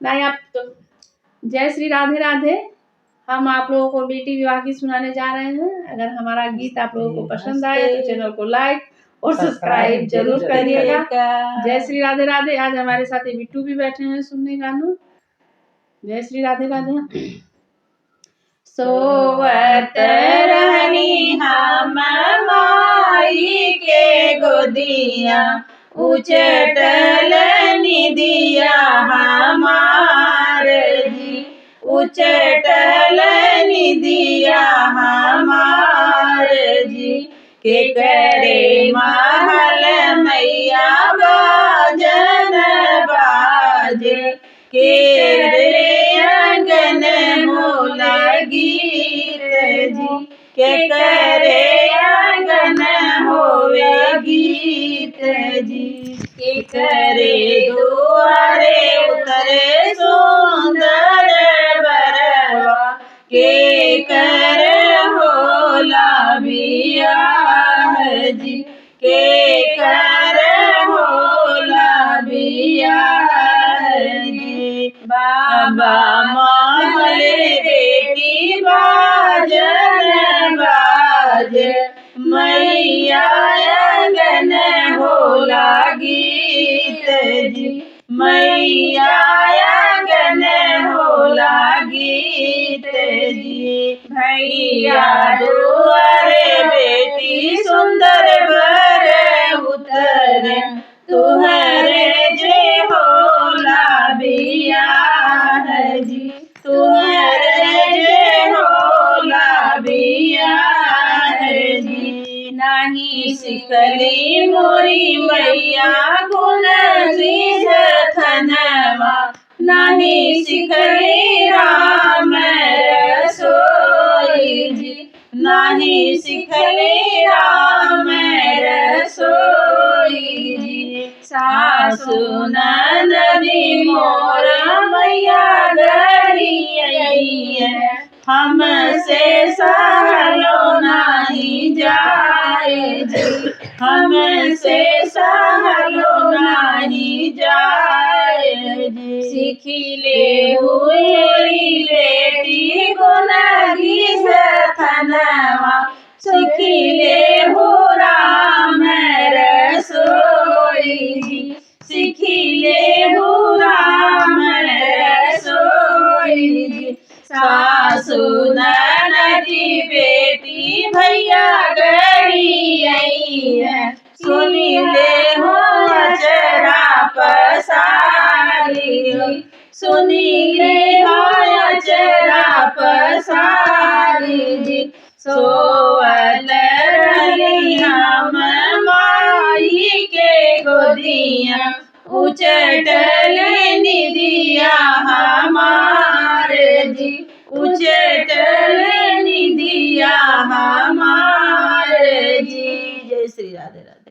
नहीं आप तो जय श्री राधे राधे। हम आप लोगों को बेटी विवाह की सुनाने जा रहे हैं। अगर हमारा गीत आप लोगों को पसंद आए तो चैनल को लाइक और सब्सक्राइब जरूर करिएगा। जय श्री राधे राधे। आज हमारे साथ ये बिट्टू भी बैठे हैं सुनने गाना। जय श्री राधे राधे। सोवत रहनी हम माई के गोदिया, उचटल निदिया हमार जी, उचटल निदिया हमार जी। के करे महल मैया बाजन बाजे, के रे अंगन मोला गीत जी। के करे आंगन होवे गीत जी। के करे दुआरे उतरे सुंदर बरवा, के कर होला बियाह जी। के कर होला बियाह जी। बाबा महले बेटी बाजन बाजे, मैया आंगन होला गीत जी। मैया आंगन होला गीत जी। भैया दुआरे बेटी सुंदर बर उतरे, तुहरे जे होला बियाह जी। तुहरे जे होला बियाह जी। नाही सिखली मोरी मैया गुण शीश थनवा, नाही सिखली राम रसोई जी। नाही सिखली राम रसोई जी। सासु ननदी मोर मैया गरी है, हमसे सहलो नहीं जाए जी। हमसे सहलो नहीं जाए जी। सिखिले हुई बेटी गुण शीश थनवा, सिखिले हो राम रसोई जी। सिखिले हो राम रसोई जी। सासु ननदी बेटी भैया गरी है, सुनी ले हो अचरा पसारी। सुनी ले हो अचरा पसारी जी। सोवत रहनी हम माई के गोदिया, उचटल निदिया हमार जी। उचटल निदिया हमार जी। जय श्री राधे राधे।